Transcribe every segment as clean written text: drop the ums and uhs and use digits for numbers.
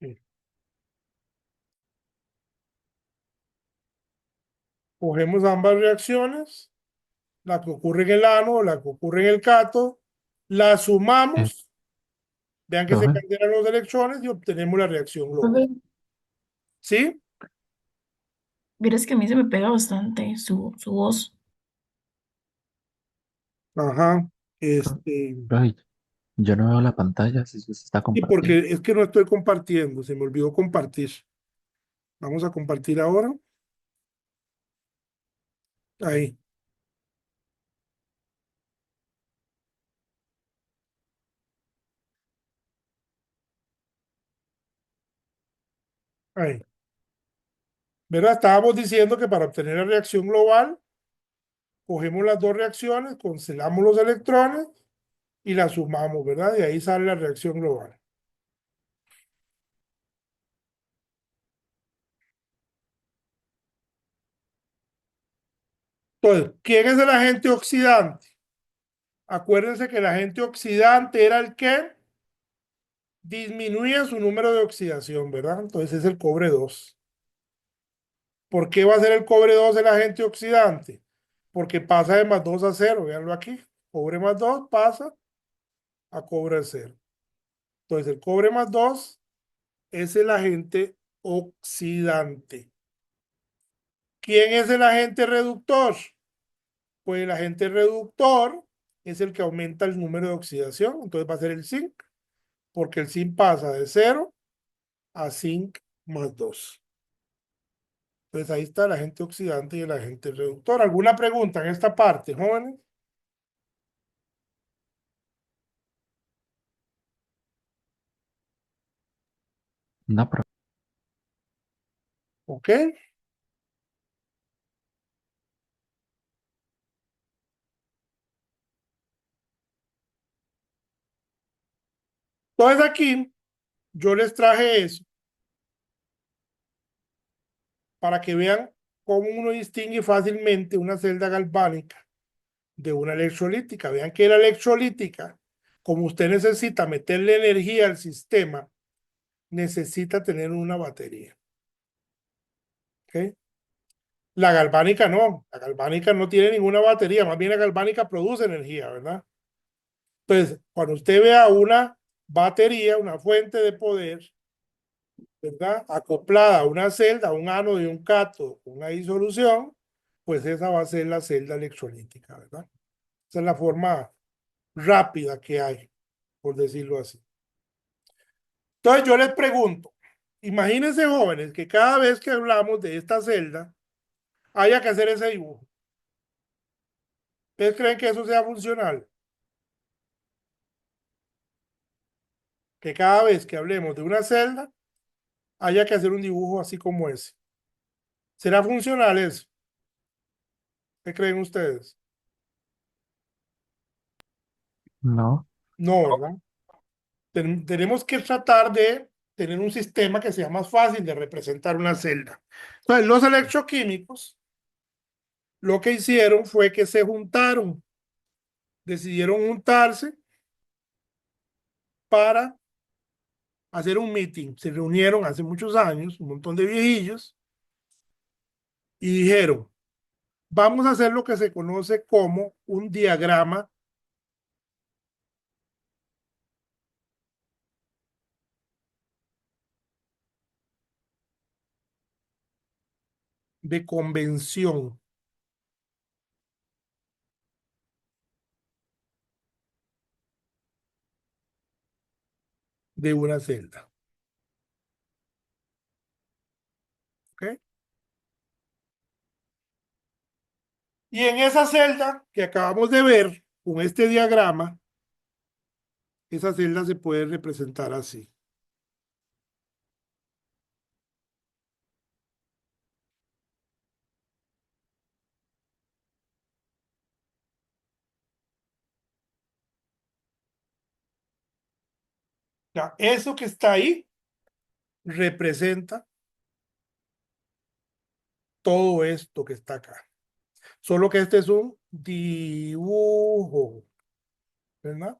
Ok. Cogemos ambas reacciones, la que ocurre en el ánodo, la que ocurre en el cátodo, la Eh, sumamos, vean que se profe, cancelan los electrones y obtenemos la reacción global. Profe, ¿Sí? vieras que a mí se me pega bastante su voz. Ajá. pro- profe, yo no veo la pantalla si se está Y porque compartiendo. es que no estoy compartiendo, se me olvidó compartir. Vamos a compartir ahora. Ahí, ahí. ¿Verdad? Estábamos diciendo que para obtener la reacción global, cogemos las dos reacciones, cancelamos los electrones y las sumamos, ¿verdad? Y ahí sale la reacción global. Entonces, ¿quién es el agente oxidante? Acuérdense que el agente oxidante era el que disminuye su número de oxidación, ¿verdad? Entonces es el cobre 2. ¿Por qué va a ser el cobre 2 el agente oxidante? Porque pasa de -2 a 0, véanlo aquí. Cobre +2 pasa a cobre 0. Entonces el cobre +2 es el agente oxidante. ¿Quién es el agente reductor? Pues el agente reductor es el que aumenta el número de oxidación, entonces va a ser el zinc, porque el zinc pasa de 0 a zinc +2. Entonces ahí está el agente oxidante y el agente reductor. ¿Alguna pregunta en esta parte, jóvenes? No, profe. ¿Ok? Entonces aquí yo les traje eso para que vean cómo uno distingue fácilmente una celda galvánica de una electrolítica. Vean que la electrolítica, como usted necesita meterle energía al sistema, necesita tener una batería. ¿Ok? La galvánica no tiene ninguna batería, más bien la galvánica produce energía, ¿verdad? Entonces, cuando usted vea una batería, una fuente de poder, ¿verdad? Acoplada a una celda, a un ánodo y un cátodo con una disolución, pues esa va a ser la celda electrolítica, ¿verdad? Esa es la forma rápida que hay, por decirlo así. Entonces yo les pregunto, imagínense jóvenes que cada vez que hablamos de esta celda haya que hacer ese dibujo. ¿Ustedes creen que eso sea funcional? Que cada vez que hablemos de una celda haya que hacer un dibujo así como ese. ¿Será funcional eso? ¿Qué creen ustedes? No, No, ¿verdad? Tenemos que tratar de tener un sistema que sea más fácil de representar una celda. Entonces, los electroquímicos lo que hicieron fue que se juntaron, decidieron juntarse para hacer un meeting. Se reunieron hace muchos años, un montón de viejillos, y dijeron, vamos a hacer lo que se conoce como un diagrama de convención de una celda. ¿Ok? Y en esa celda que acabamos de ver, con este diagrama, esa celda se puede representar así. Ya, eso que está ahí representa todo esto que está acá. Solo que este es un dibujo, ¿verdad?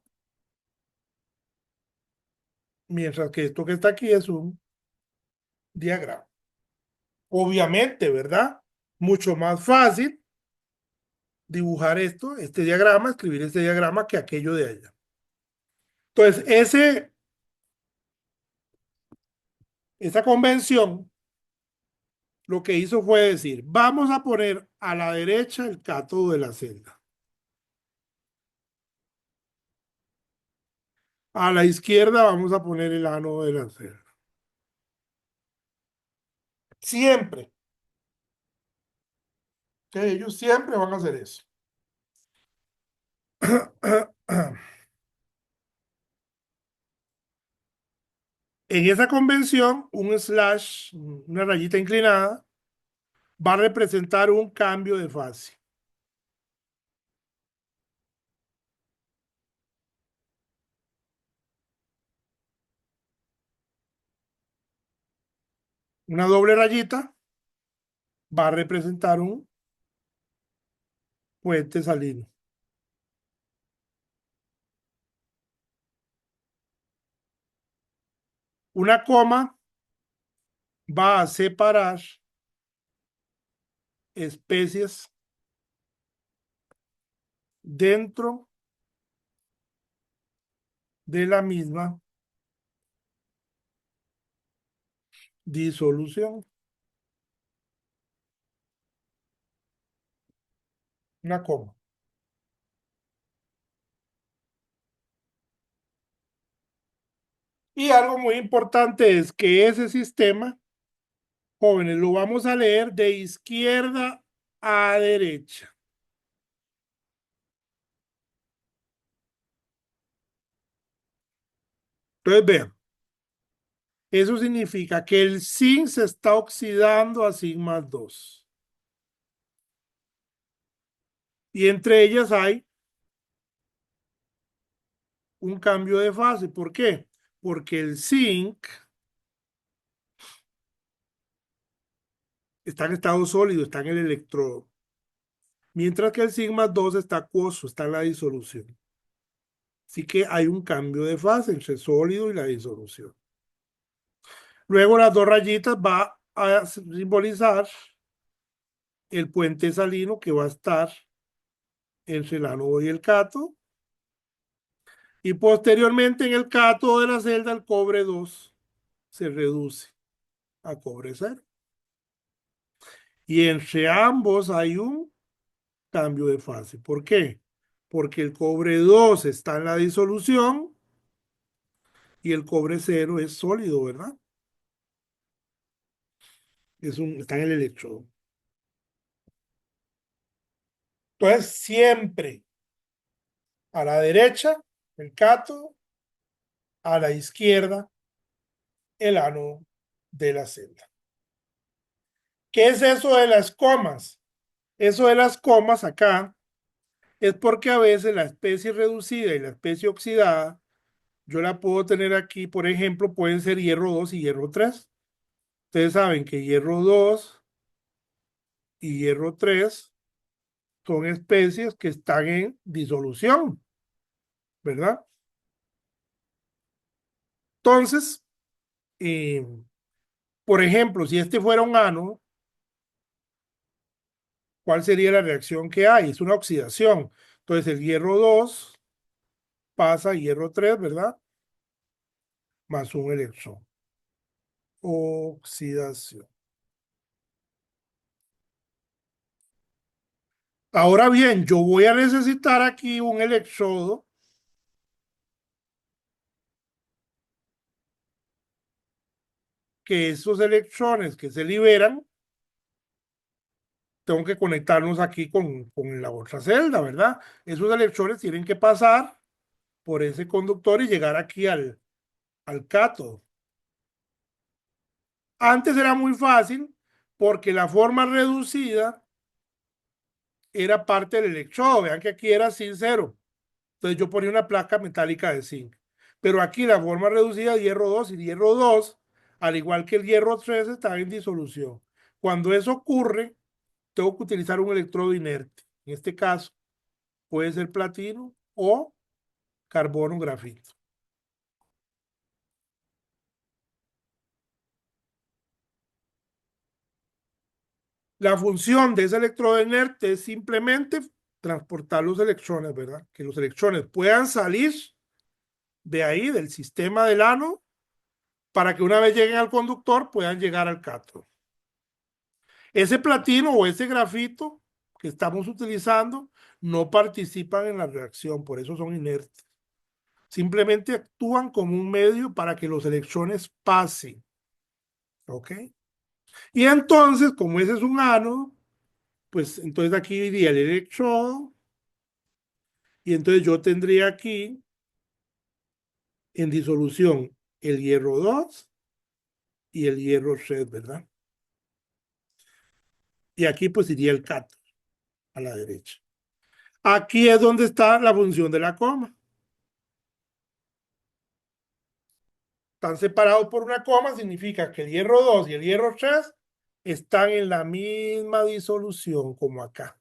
Mientras que esto que está aquí es un diagrama. Obviamente, ¿verdad? Mucho más fácil dibujar esto, este diagrama, escribir este diagrama que aquello de allá. Entonces, esa convención lo que hizo fue decir, vamos a poner a la derecha el cátodo de la celda. A la izquierda vamos a poner el ánodo de la celda. Siempre. Que ellos siempre van a hacer eso. En esa convención, un slash, una rayita inclinada, va a representar un cambio de fase. Una doble rayita va a representar un puente salino. Una coma va a separar especies dentro de la misma disolución. Una coma. Y algo muy importante es que ese sistema, jóvenes, lo vamos a leer de izquierda a derecha. Entonces, vean, eso significa que el zinc se está oxidando a zinc más 2. Y entre ellas hay un cambio de fase. ¿Por qué? Porque el zinc está en estado sólido, está en el electrodo. Mientras que el zinc más 2 está acuoso, está en la disolución. Así que hay un cambio de fase entre el sólido y la disolución. Luego las dos rayitas va a simbolizar el puente salino que va a estar entre el ánodo y el cátodo. Y posteriormente en el cátodo de la celda el cobre 2 se reduce a cobre 0. Y entre ambos hay un cambio de fase. ¿Por qué? Porque el cobre 2 está en la disolución y el cobre 0 es sólido, ¿verdad? Está en el electrodo. Entonces, siempre a la derecha el cátodo, a la izquierda el ánodo de la celda. ¿Qué es eso de las comas? Eso de las comas acá es porque a veces la especie reducida y la especie oxidada, yo la puedo tener aquí, por ejemplo, pueden ser hierro 2 y hierro 3. Ustedes saben que hierro 2 y hierro 3 son especies que están en disolución, ¿verdad? Entonces, eh, por ejemplo, si este fuera un ánodo, ¿cuál sería la reacción que hay? Es una oxidación. Entonces, el hierro 2 pasa a hierro 3, ¿verdad? Más un electrón. Oxidación. Ahora bien, yo voy a necesitar aquí un electrodo que esos electrones que se liberan, tengo que conectarnos aquí con la otra celda, ¿verdad? Esos electrones tienen que pasar por ese conductor y llegar aquí al cátodo. Antes era muy fácil porque la forma reducida era parte del electrodo. Vean que aquí era zinc 0. Entonces yo ponía una placa metálica de zinc. Pero aquí la forma reducida de hierro 2 y hierro 2, al igual que el hierro 3, está en disolución. Cuando eso ocurre, tengo que utilizar un electrodo inerte. En este caso, puede ser platino o carbono grafito. La función de ese electrodo inerte es simplemente transportar los electrones, ¿verdad? Que los electrones puedan salir de ahí, del sistema del ánodo, para que una vez lleguen al conductor puedan llegar al cátodo. Ese platino o ese grafito que estamos utilizando no participan en la reacción, por eso son inertes. Simplemente actúan como un medio para que los electrones pasen. ¿Ok? Y entonces, como ese es un ánodo, pues entonces aquí iría el electrodo y entonces yo tendría aquí en disolución el hierro 2 y el hierro 3, ¿verdad? Y aquí pues iría el cátodo a la derecha. Aquí es donde está la función de la coma. Están separados por una coma, significa que el hierro 2 y el hierro 3 están en la misma disolución como acá.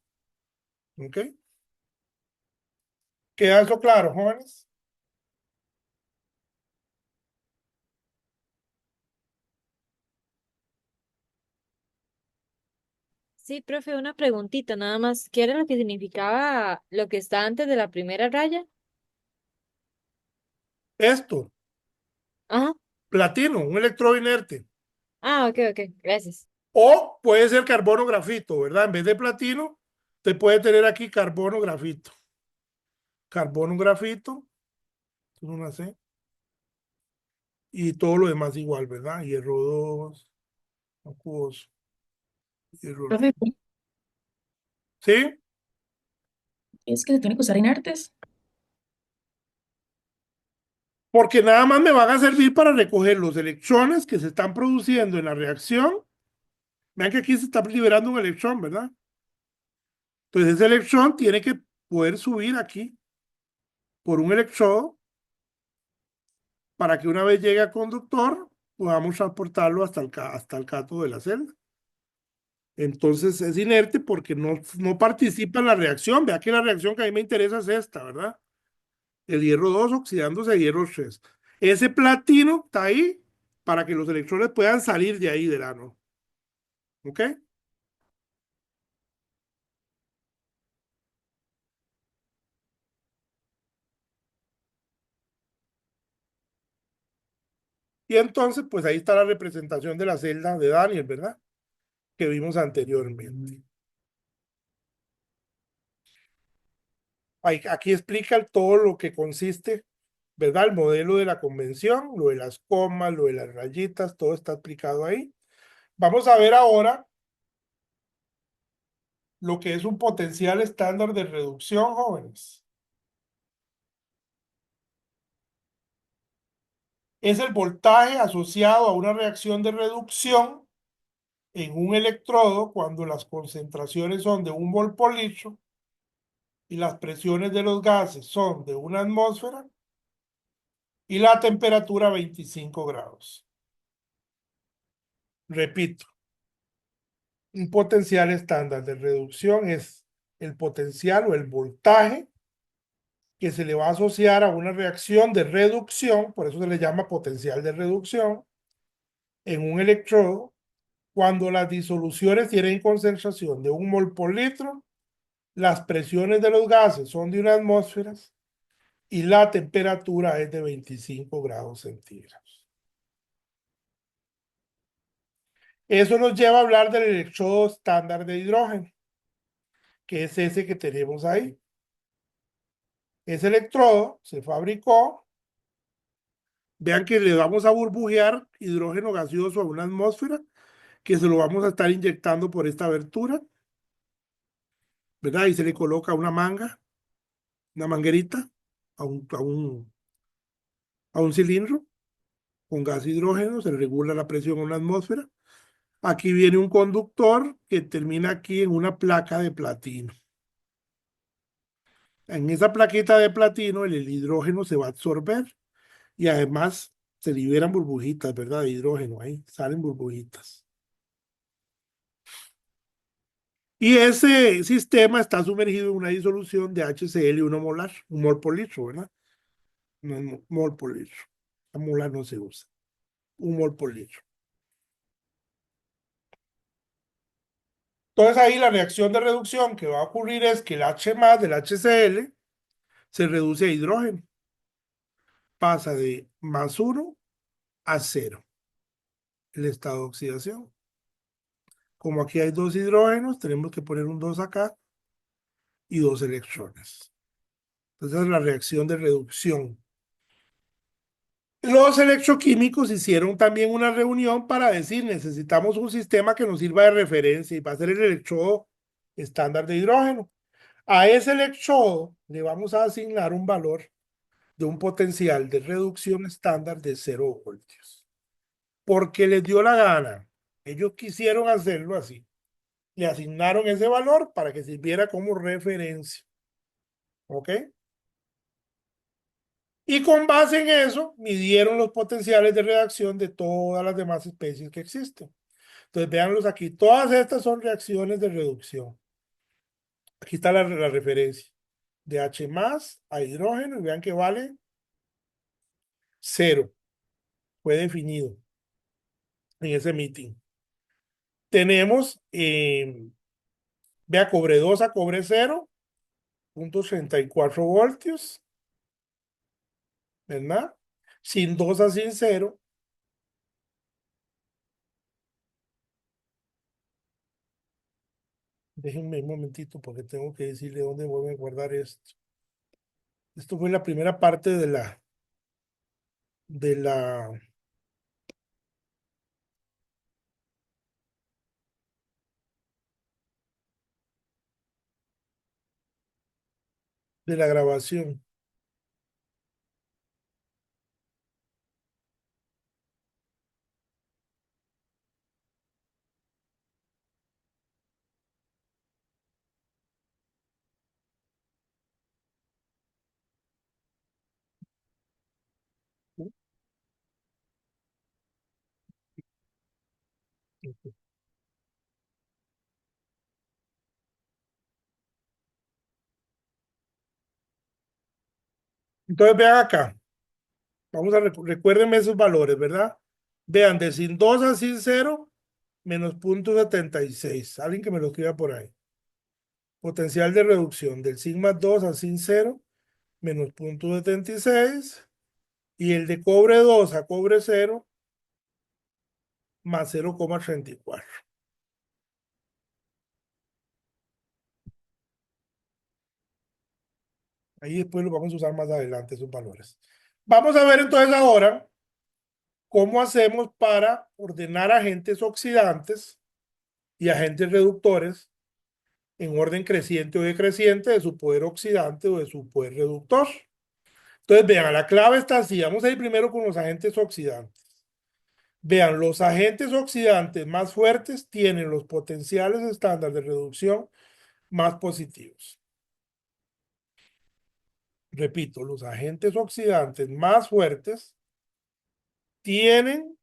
¿Ok? ¿Queda eso claro, jóvenes? Sí, profe, una preguntita nada más. ¿Qué era lo que significaba lo que está antes de la primera raya? Esto, Ajá. platino, un electrodo inerte. Ah, ok, ok, gracias. O puede ser carbono grafito, ¿verdad? En vez de platino, te puede tener aquí carbono grafito. Carbono grafito, una C, y todo lo demás igual, ¿verdad? Hierro 2, acuoso, hierro. Profe, ¿Sí? es que se tiene que usar inertes. Porque nada más me van a servir para recoger los electrones que se están produciendo en la reacción. Vean que aquí se está liberando un electrón, ¿verdad? Entonces ese electrón tiene que poder subir aquí por un electrodo para que una vez llegue al conductor podamos transportarlo hasta el cátodo de la celda. Entonces es inerte porque no participa en la reacción. Vea que la reacción que a mí me interesa es esta, ¿verdad? El hierro 2 oxidándose a hierro 3. Ese platino está ahí para que los electrones puedan salir de ahí del ánodo. ¿Ok? Y entonces, pues ahí está la representación de la celda de Daniel, ¿verdad? Que vimos anteriormente. Aquí explica todo lo que consiste, ¿verdad? El modelo de la convención, lo de las comas, lo de las rayitas, todo está explicado ahí. Vamos a ver ahora lo que es un potencial estándar de reducción, jóvenes. Es el voltaje asociado a una reacción de reducción en un electrodo cuando las concentraciones son de 1 mol por litro y las presiones de los gases son de 1 atmósfera y la temperatura 25 grados. Repito, un potencial estándar de reducción es el potencial o el voltaje que se le va a asociar a una reacción de reducción, por eso se le llama potencial de reducción, en un electrodo cuando las disoluciones tienen concentración de 1 mol por litro, las presiones de los gases son de 1 atmósfera y la temperatura es de 25 grados centígrados. Eso nos lleva a hablar del electrodo estándar de hidrógeno, que es ese que tenemos ahí. Ese electrodo se fabricó. Vean que le vamos a burbujear hidrógeno gaseoso a 1 atmósfera, que se lo vamos a estar inyectando por esta abertura, ¿verdad? Y se le coloca una manguerita a un cilindro con gas hidrógeno, se le regula la presión a 1 atmósfera. Aquí viene un conductor que termina aquí en una placa de platino. En esa plaquita de platino el hidrógeno se va a absorber y además se liberan burbujitas, ¿verdad? De hidrógeno ahí, salen burbujitas. Y ese sistema está sumergido en una disolución de HCl 1 molar, 1 mol por litro, ¿verdad? No, mol por litro. La molar no se usa. 1 mol por litro. Entonces ahí la reacción de reducción que va a ocurrir es que el H más del HCl se reduce a hidrógeno. Pasa de +1 a 0 el estado de oxidación. Como aquí hay 2 hidrógenos, tenemos que poner un 2 acá y 2 electrones. Entonces es la reacción de reducción. Los electroquímicos hicieron también una reunión para decir, necesitamos un sistema que nos sirva de referencia y va a ser el electrodo estándar de hidrógeno. A ese electrodo le vamos a asignar un valor de un potencial de reducción estándar de 0 voltios. Porque les dio la gana. Ellos quisieron hacerlo así. Le asignaron ese valor para que sirviera como referencia. ¿Ok? Y con base en eso, midieron los potenciales de reacción de todas las demás especies que existen. Entonces, véanlos aquí. Todas estas son reacciones de reducción. Aquí está la referencia. De H más a hidrógeno, y vean que vale 0. Fue definido en ese meeting. Tenemos, vea, cobre 2 a cobre 0, 0.34 voltios, ¿verdad? Sin 2 a sin 0. Déjenme un momentito porque tengo que decirle dónde voy a guardar esto. Esto fue la primera parte de la, de la grabación. Entonces vean acá. Vamos a recuérdenme esos valores, ¿verdad? Vean, de sin 2 a sin 0, menos 0.76. Alguien que me lo escriba por ahí. Potencial de reducción del sigma 2 a sin 0, menos 0.76. Y el de cobre 2 a cobre 0, más 0,34. Ahí después lo vamos a usar más adelante, esos valores. Vamos a ver entonces ahora cómo hacemos para ordenar agentes oxidantes y agentes reductores en orden creciente o decreciente de su poder oxidante o de su poder reductor. Entonces, vean, la clave está así. Vamos a ir primero con los agentes oxidantes. Vean, los agentes oxidantes más fuertes tienen los potenciales estándar de reducción más positivos. Repito, los agentes oxidantes más fuertes tienen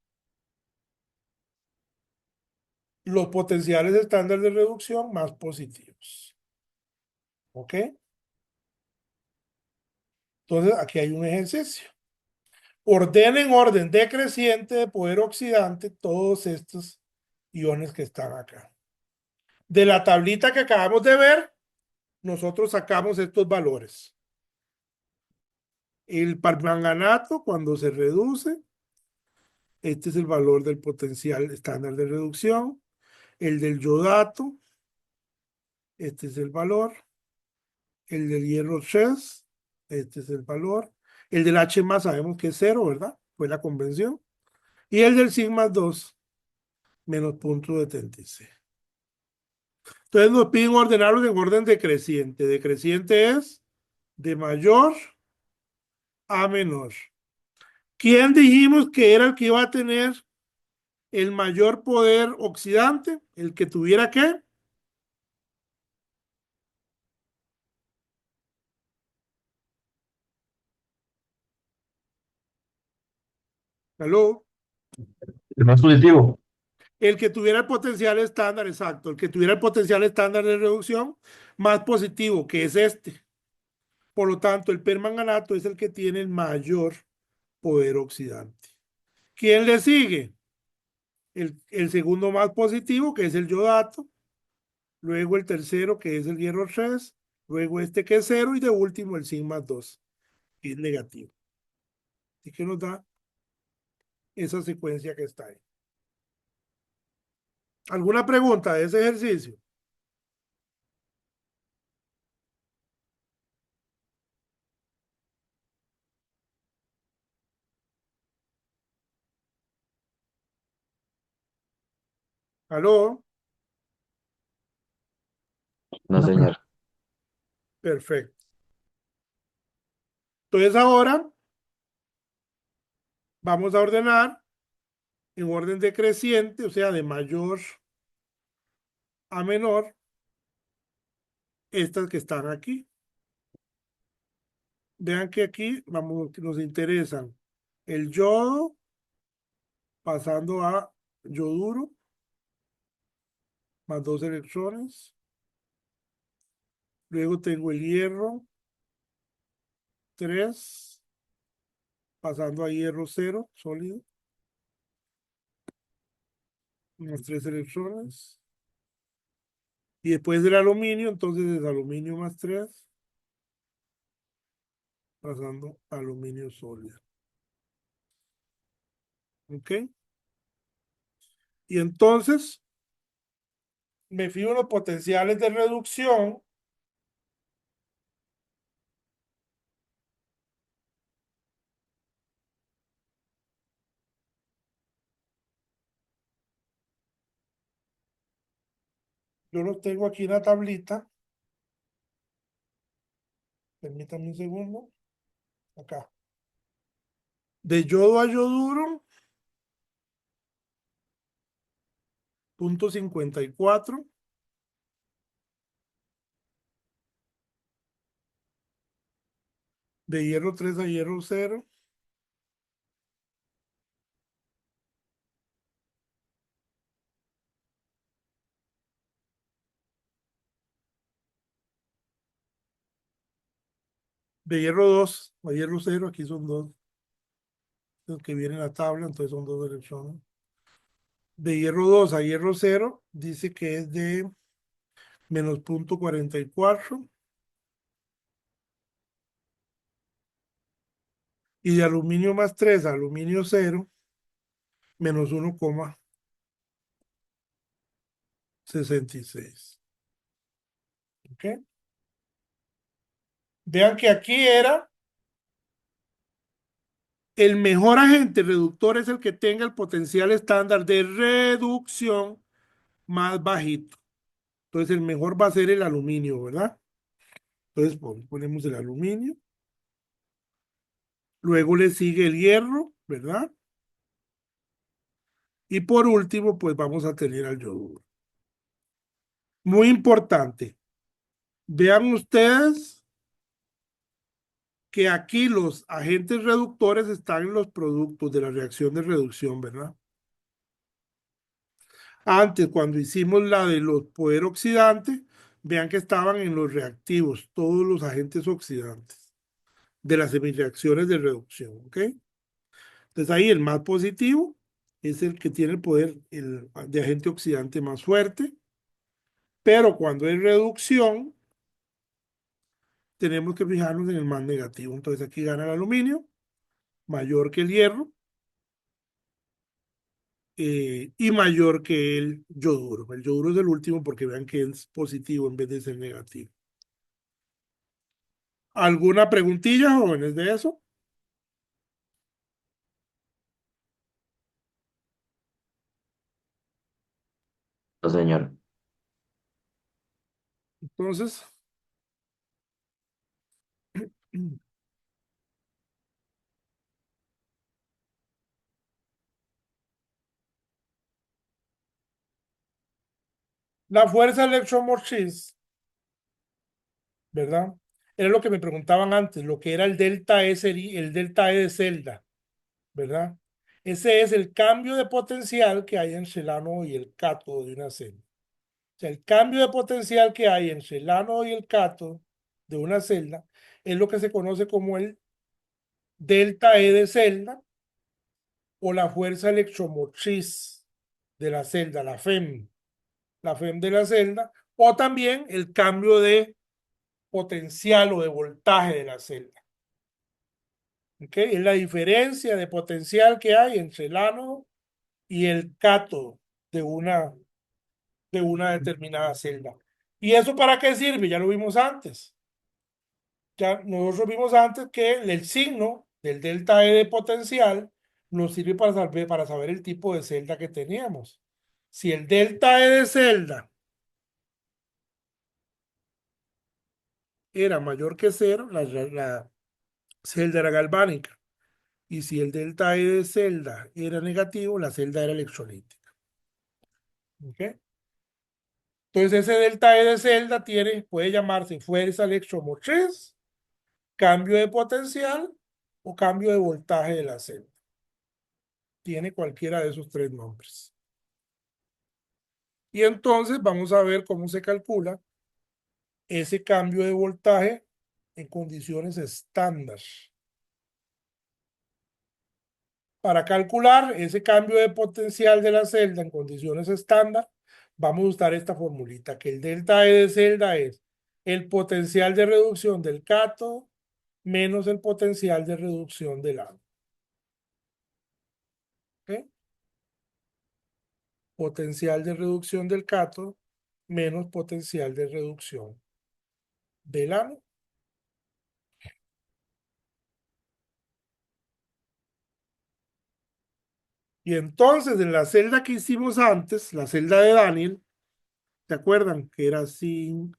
los potenciales estándar de reducción más positivos. ¿Ok? Entonces, aquí hay un ejercicio. Ordena en orden decreciente de poder oxidante todos estos iones que están acá. De la tablita que acabamos de ver, nosotros sacamos estos valores. El permanganato, cuando se reduce, este es el valor del potencial estándar de reducción. El del yodato, este es el valor. El del hierro 3, este es el valor. El del H más sabemos que es 0, ¿verdad? Fue la convención. Y el del sigma 2, menos 0.76. Entonces nos piden ordenarlos en orden decreciente. Decreciente es de mayor a menor. ¿Quién dijimos que era el que iba a tener el mayor poder oxidante? ¿El que tuviera qué? ¿Aló? El más positivo. El que tuviera el potencial estándar, exacto. El que tuviera el potencial estándar de reducción más positivo, que es este. Por lo tanto, el permanganato es el que tiene el mayor poder oxidante. ¿Quién le sigue? El segundo más positivo, que es el yodato, luego el tercero que es el hierro 3, luego este que es 0 y de último el zinc más 2, que es negativo. Así que nos da esa secuencia que está ahí. ¿Alguna pregunta de ese ejercicio? ¿Aló? No, señor. Perfecto. Entonces ahora vamos a ordenar en orden decreciente, o sea, de mayor a menor, estas que están aquí. Vean que aquí nos interesan el yodo pasando a yoduro, más 2 electrones. Luego tengo el hierro 3, pasando a hierro 0, sólido, unos 3 electrones. Y después del aluminio, entonces es aluminio más 3, pasando a aluminio sólido. ¿Ok? Y entonces me fijo en los potenciales de reducción. Yo los tengo aquí en la tablita. Permítanme un segundo. Acá. De yodo a yoduro, 0.54. De hierro 3 a hierro 0. De hierro 2 a hierro 0, aquí son 2. Los que viene en la tabla, entonces son 2 electrones. De hierro 2 a hierro 0, dice que es de menos 0.44. Y de aluminio más 3 a aluminio 0, menos 1,66. ¿Ok? Vean que aquí era el mejor agente reductor es el que tenga el potencial estándar de reducción más bajito. Entonces el mejor va a ser el aluminio, ¿verdad? Entonces ponemos el aluminio. Luego le sigue el hierro, ¿verdad? Y por último, pues vamos a tener al yoduro. Muy importante. Vean ustedes que aquí los agentes reductores están en los productos de la reacción de reducción, ¿verdad? Antes, cuando hicimos la de los poder oxidantes, vean que estaban en los reactivos, todos los agentes oxidantes de las semireacciones de reducción, ¿ok? Entonces ahí el más positivo es el que tiene el poder de agente oxidante más fuerte, pero cuando hay reducción, tenemos que fijarnos en el más negativo. Entonces aquí gana el aluminio, mayor que el hierro, y mayor que el yoduro. El yoduro es el último porque vean que es positivo en vez de ser negativo. ¿Alguna preguntilla, jóvenes, de eso? No, señor. Entonces, la fuerza electromotriz, ¿verdad? Era lo que me preguntaban antes, lo que era el delta E, el delta E de celda, ¿verdad? Ese es el cambio de potencial que hay entre el ánodo y el cátodo de una celda. O sea, el cambio de potencial que hay entre el ánodo y el cátodo de una celda es lo que se conoce como el delta E de celda o la fuerza electromotriz de la celda, la FEM. La FEM de la celda o también el cambio de potencial o de voltaje de la celda. ¿Ok? Es la diferencia de potencial que hay entre el ánodo y el cátodo de una determinada celda. ¿Y eso para qué sirve? Ya lo vimos antes. Ya nosotros vimos antes que el signo del delta E de potencial nos sirve para saber el tipo de celda que teníamos. Si el delta E de celda era mayor que cero, la celda era galvánica. Y si el delta E de celda era negativo, la celda era electrolítica. ¿Ok? Entonces ese delta E de celda puede llamarse fuerza electromotriz, cambio de potencial o cambio de voltaje de la celda. Tiene cualquiera de esos tres nombres. Y entonces vamos a ver cómo se calcula ese cambio de voltaje en condiciones estándar. Para calcular ese cambio de potencial de la celda en condiciones estándar, vamos a usar esta formulita, que el delta E de celda es el potencial de reducción del cátodo menos el potencial de reducción del ánodo. ¿Ok? Potencial de reducción del cátodo menos potencial de reducción del ánodo. Y entonces en la celda que hicimos antes, la celda de Daniel, ¿se acuerdan? Que era zinc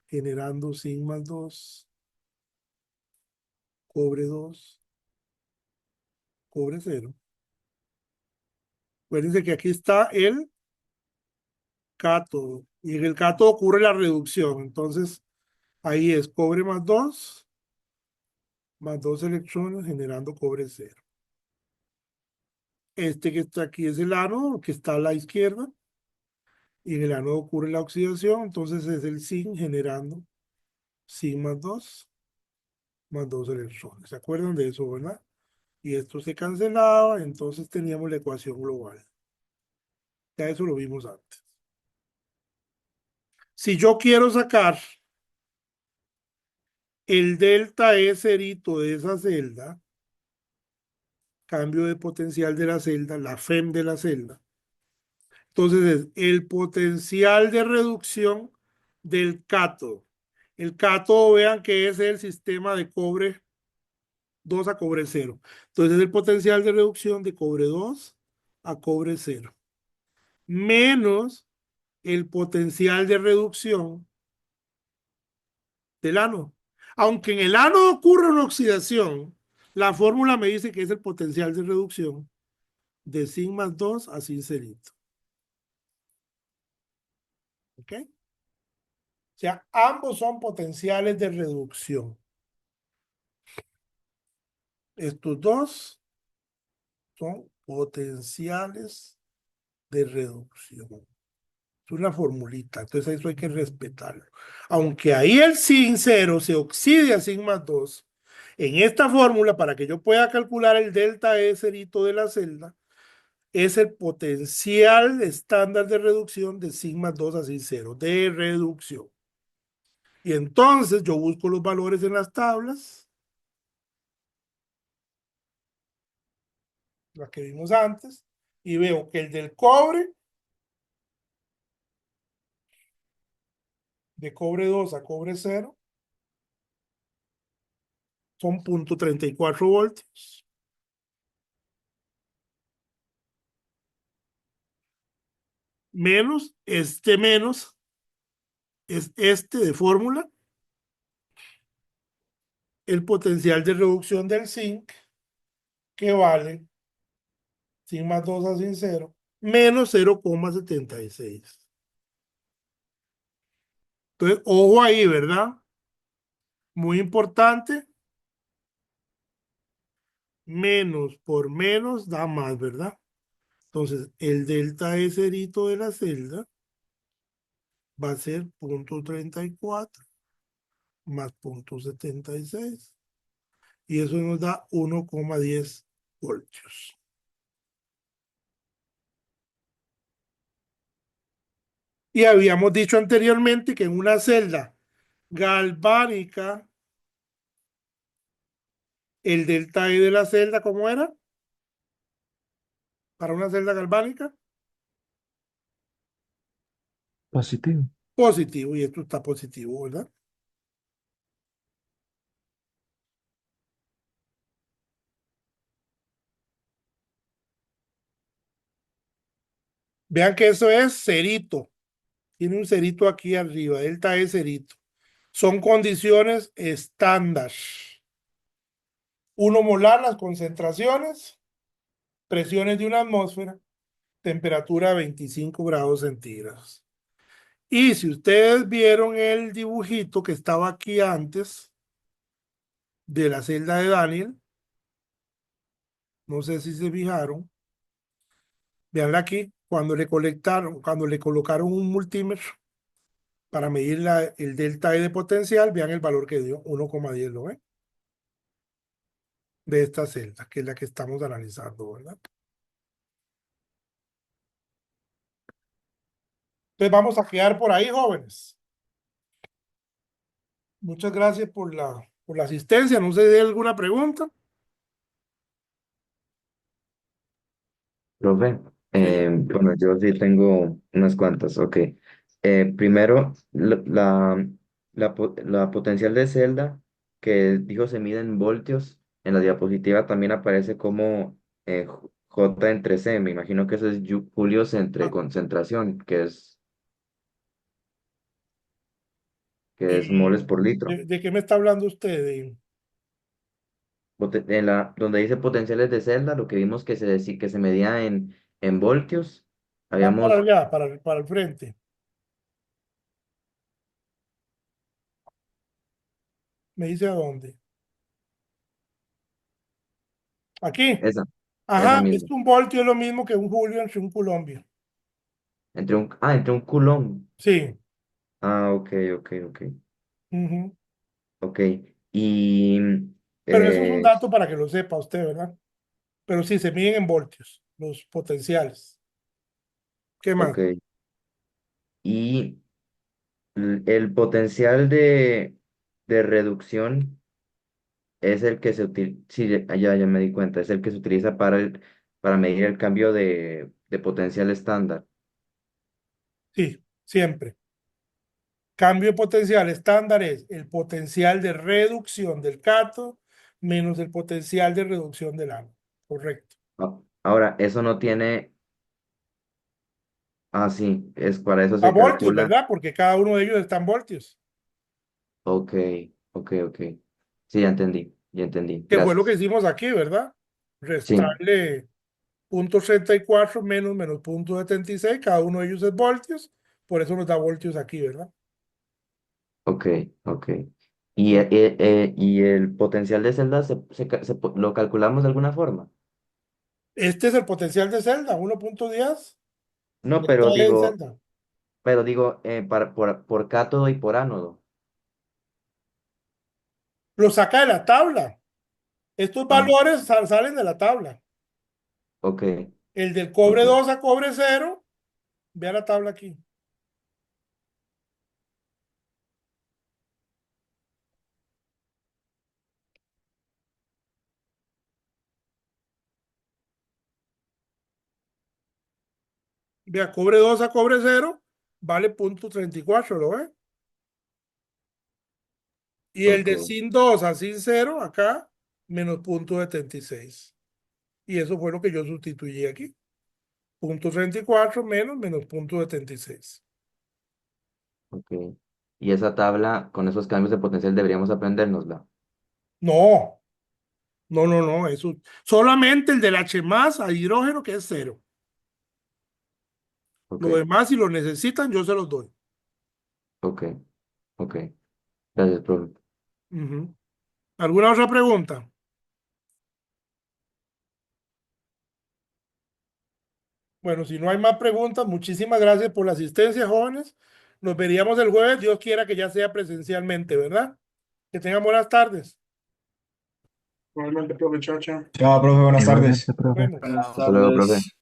generando zinc más 2, cobre 2, cobre 0. Acuérdense que aquí está el cátodo. Y en el cátodo ocurre la reducción. Entonces, ahí es cobre más 2 electrones generando cobre 0. Este que está aquí es el ánodo, que está a la izquierda. Y en el ánodo ocurre la oxidación. Entonces es el zinc generando zinc más 2 electrones. ¿Se acuerdan de eso, verdad? Y esto se cancelaba, entonces teníamos la ecuación global. Ya eso lo vimos antes. Si yo quiero sacar el delta E cerito de esa celda, cambio de potencial de la celda, la FEM de la celda, entonces es el potencial de reducción del cátodo. El cátodo, vean que es el sistema de cobre 2 a cobre 0. Entonces es el potencial de reducción de cobre 2 a cobre 0. Menos el potencial de reducción del ánodo. Aunque en el ánodo ocurre una oxidación, la fórmula me dice que es el potencial de reducción de zinc más 2 a zinc cerito. ¿Ok? O sea, ambos son potenciales de reducción. Estos dos son potenciales de reducción. Es una formulita, entonces eso hay que respetarlo. Aunque ahí el zinc 0 se oxide a zinc más 2, en esta fórmula, para que yo pueda calcular el delta E cerito de la celda, es el potencial estándar de reducción de zinc más 2 a zinc 0, de reducción. Y entonces yo busco los valores en las tablas, las que vimos antes, y veo que el del cobre, de cobre 2 a cobre 0, son 0.34 voltios. Menos es este de fórmula, el potencial de reducción del zinc, que vale zinc más 2 a zinc 0, menos 0,76. Entonces, ojo ahí, ¿verdad? Muy importante. Menos por menos da más, ¿verdad? Entonces, el delta E cerito de la celda va a ser 0.34 más 0.76. Y eso nos da 1,10 voltios. Y habíamos dicho anteriormente que en una celda galvánica, el delta E de la celda, ¿cómo era? Para una celda galvánica, Positivo. positivo, y esto está positivo, ¿verdad? Vean que eso es cerito. Tiene un cerito aquí arriba, delta E cerito. Son condiciones estándar. 1 molar las concentraciones, presiones de una atmósfera, temperatura 25 grados centígrados. Y si ustedes vieron el dibujito que estaba aquí antes de la celda de Daniel, no sé si se fijaron, veanla aquí, cuando le colocaron un multímetro para medir el delta E de potencial, vean el valor que dio, 1,10, ¿lo ven? De esta celda, que es la que estamos analizando, ¿verdad? Entonces vamos a quedar por ahí, jóvenes. Muchas gracias por la asistencia. No sé si hay alguna pregunta. Profe, Sí. bueno, yo sí tengo unas cuantas, ok. Primero, la potencial de celda que dijo se mide en voltios, en la diapositiva también aparece como J entre C, me imagino que eso es julios entre Ah, concentración, que es moles por litro. ¿de qué me está hablando usted? Donde dice potenciales de celda, lo que vimos que se medía en voltios, Más para habíamos, allá, para el frente. Me dice a dónde. Aquí. esa, esa Ajá, es misma. que un voltio es lo mismo que un julio entre un culombio. Entre un culón. Sí. Ah, ok, ok, ok. Ujú. Ok. Y, Pero eso es un eh, dato para que lo sepa usted, ¿verdad? Pero sí, se miden en voltios, los potenciales. ¿Qué más? ok. Y el potencial de reducción es el que se utiliza, sí, ya me di cuenta, es el que se utiliza para medir el cambio de potencial estándar. Sí, siempre. Cambio de potencial estándar es el potencial de reducción del cátodo menos el potencial de reducción del ánodo. Correcto. Ahora, eso no tiene, sí, es para eso A se voltios, calcula. ¿verdad? Porque cada uno de ellos está en voltios, Ok, ok, ok. Sí, ya entendí, ya entendí. que fue lo que Gracias. hicimos aquí, ¿verdad? Sí, Restarle 0,34 menos 0,76, cada uno de ellos es voltios, por eso nos da voltios aquí, ¿verdad? ok, ok. Mm. Y el potencial de celda lo calculamos de alguna forma. Este es el potencial de celda, 1,10. No, Está en celda. pero digo, por cátodo y por ánodo. Lo saca de la tabla. Estos Ah, valores salen de la tabla. ok, El del cobre ok, 2 a cobre cero, vea la tabla aquí. Vea, cobre 2 a cobre cero vale 0,34, ¿lo ve? Y el ok, de sin 2 a sin cero acá, menos 0,76. Y eso fue lo que yo sustituí aquí. 0,34 menos 0,76. ok. Y esa tabla, con esos cambios de potencial, deberíamos aprendérnosla. No, no. Eso, solamente el del H más a hidrógeno que es cero. Ok, Lo demás, si lo necesitan, yo se los doy. ok, ok. Gracias, profe. Ujú. ¿Alguna otra pregunta? Bueno, si no hay más preguntas, muchísimas gracias por la asistencia, jóvenes. Nos veríamos el jueves, Dios quiera que ya sea presencialmente, ¿verdad? Que tengan buenas tardes. Igualmente, profe, chao, chao. Chao, profe, buenas Igualmente, tardes. profe. Bueno. Buenas Hasta luego, profe. tardes.